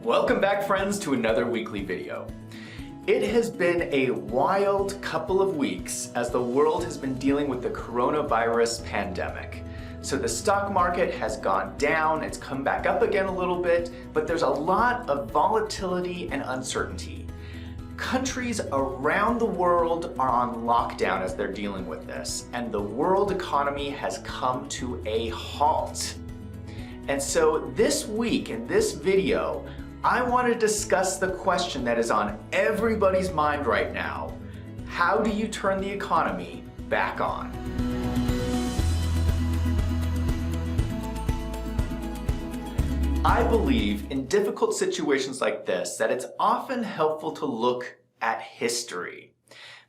Welcome back, friends, to another weekly video. It has been a wild couple of weeks as the world has been dealing with the coronavirus pandemic. So the stock market has gone down, it's come back up again a little bit, but there's a lot of volatility and uncertainty. Countries around the world are on lockdown as they're dealing with this, and the world economy has come to a halt. And so this week in this video, I want to discuss the question that is on everybody's mind right now. How do you turn the economy back on? I believe in difficult situations like this that it's often helpful to look at history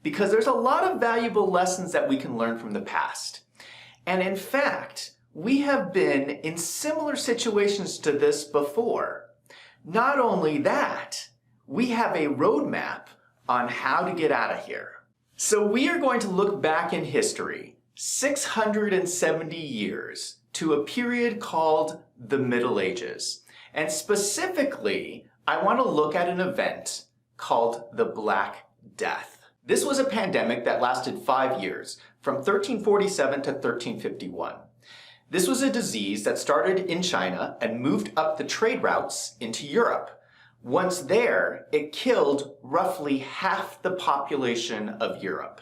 because there's a lot of valuable lessons that we can learn from the past. And in fact, we have been in similar situations to this before. Not only that, we have a roadmap on how to get out of here. So we are going to look back in history, 670 years, to a period called the Middle Ages. And specifically, I want to look at an event called the Black Death. This was a pandemic that lasted 5 years, from 1347 to 1351. This was a disease that started in China and moved up the trade routes into Europe. Once there, it killed roughly half the population of Europe.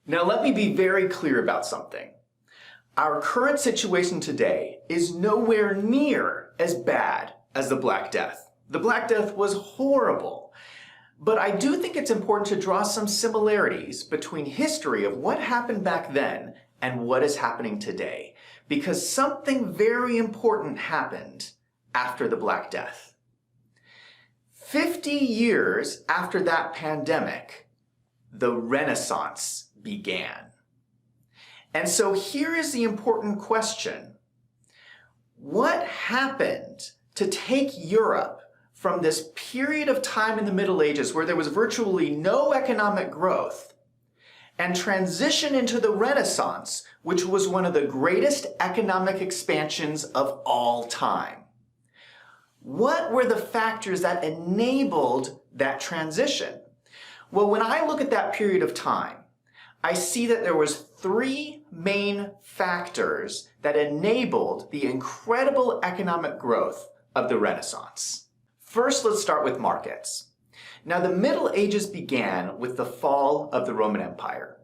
Now let me be very clear about something. Our current situation today is nowhere near as bad as the Black Death. The Black Death was horrible. But I do think it's important to draw some similarities between history of what happened back then and what is happening today, because something very important happened after the Black Death. 50 years after that pandemic, the Renaissance began. And so here is the important question. What happened to take Europe from this period of time in the Middle Ages where there was virtually no economic growth and transition into the Renaissance, which was one of the greatest economic expansions of all time? What were the factors that enabled that transition? Well, when I look at that period of time, I see that there was 3 main factors that enabled the incredible economic growth of the Renaissance. First, let's start with markets. Now, the Middle Ages began with the fall of the Roman Empire.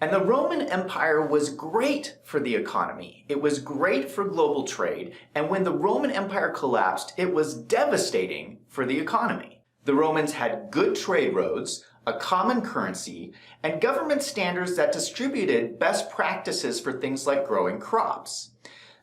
And the Roman Empire was great for the economy. It was great for global trade. And when the Roman Empire collapsed, it was devastating for the economy. The Romans had good trade roads, a common currency, and government standards that distributed best practices for things like growing crops.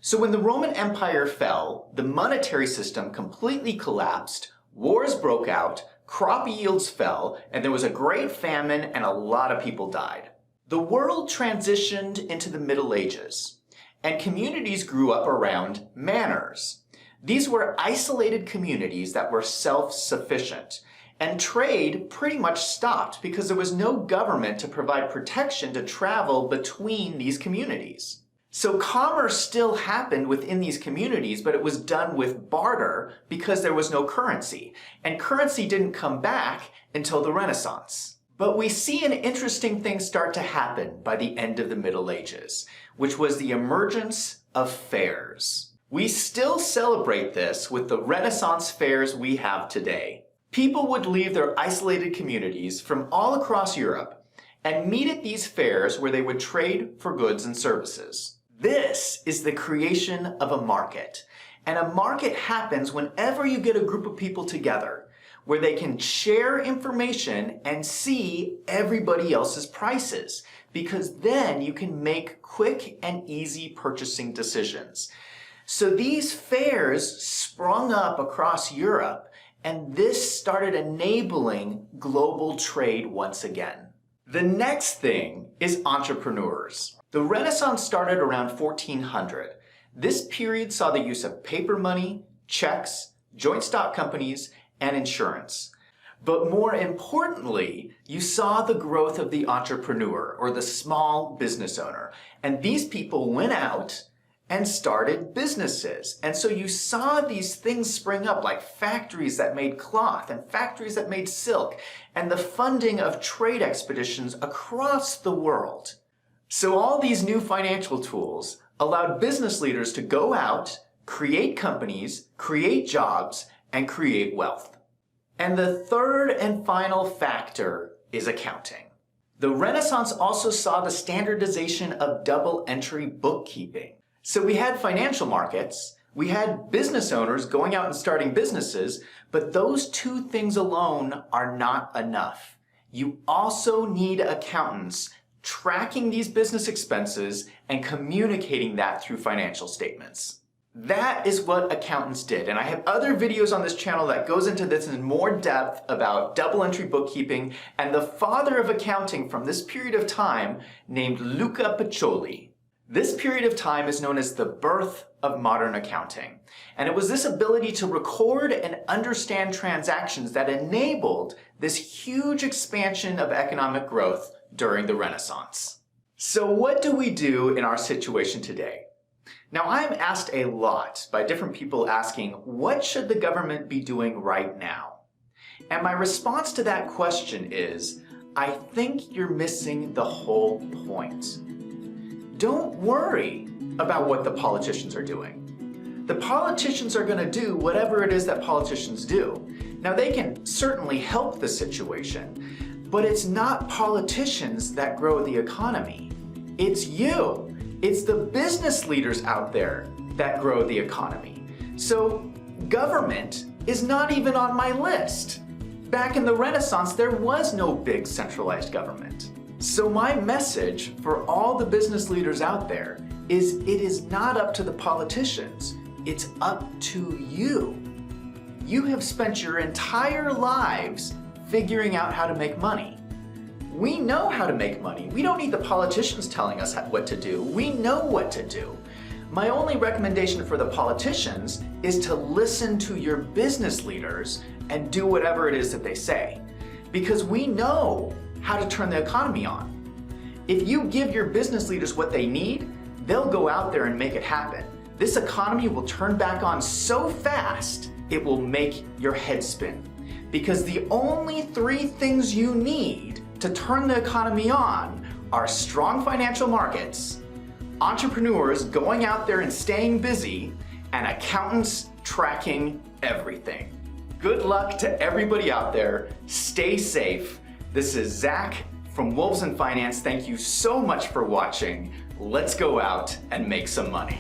So when the Roman Empire fell, the monetary system completely collapsed, wars broke out, crop yields fell, and there was a great famine and a lot of people died. The world transitioned into the Middle Ages, and communities grew up around manors. These were isolated communities that were self-sufficient, and trade pretty much stopped because there was no government to provide protection to travel between these communities. So commerce still happened within these communities, but it was done with barter because there was no currency. And currency didn't come back until the Renaissance. But we see an interesting thing start to happen by the end of the Middle Ages, which was the emergence of fairs. We still celebrate this with the Renaissance fairs we have today. People would leave their isolated communities from all across Europe and meet at these fairs where they would trade for goods and services. This is the creation of a market. And a market happens whenever you get a group of people together where they can share information and see everybody else's prices, because then you can make quick and easy purchasing decisions. So these fairs sprung up across Europe, and this started enabling global trade once again. The next thing is entrepreneurs. The Renaissance started around 1400. This period saw the use of paper money, checks, joint stock companies, and insurance. But more importantly, you saw the growth of the entrepreneur or the small business owner. And these people went out and started businesses. And so you saw these things spring up like factories that made cloth and factories that made silk and the funding of trade expeditions across the world. So all these new financial tools allowed business leaders to go out, create companies, create jobs, and create wealth. And the third and final factor is accounting. The Renaissance also saw the standardization of double entry bookkeeping. So we had financial markets, we had business owners going out and starting businesses, but those two things alone are not enough. You also need accountants tracking these business expenses and communicating that through financial statements. That is what accountants did, and I have other videos on this channel that goes into this in more depth about double entry bookkeeping and the father of accounting from this period of time named Luca Pacioli. This period of time is known as the birth of modern accounting, and it was this ability to record and understand transactions that enabled this huge expansion of economic growth during the Renaissance. So what do we do in our situation today? Now, I'm asked a lot by different people asking, what should the government be doing right now? And my response to that question is, I think you're missing the whole point. Don't worry about what the politicians are doing. The politicians are going to do whatever it is that politicians do. Now, they can certainly help the situation, but it's not politicians that grow the economy. It's you. It's the business leaders out there that grow the economy. So government is not even on my list. Back in the Renaissance, there was no big centralized government. So my message for all the business leaders out there is it is not up to the politicians. It's up to you. You have spent your entire lives figuring out how to make money. We know how to make money. We don't need the politicians telling us what to do. We know what to do. My only recommendation for the politicians is to listen to your business leaders and do whatever it is that they say. Because we know how to turn the economy on. If you give your business leaders what they need, they'll go out there and make it happen. This economy will turn back on so fast, it will make your head spin. Because the only three things you need to turn the economy on are strong financial markets, entrepreneurs going out there and staying busy, and accountants tracking everything. Good luck to everybody out there. Stay safe. This is Zach from Wolves in Finance. Thank you so much for watching. Let's go out and make some money.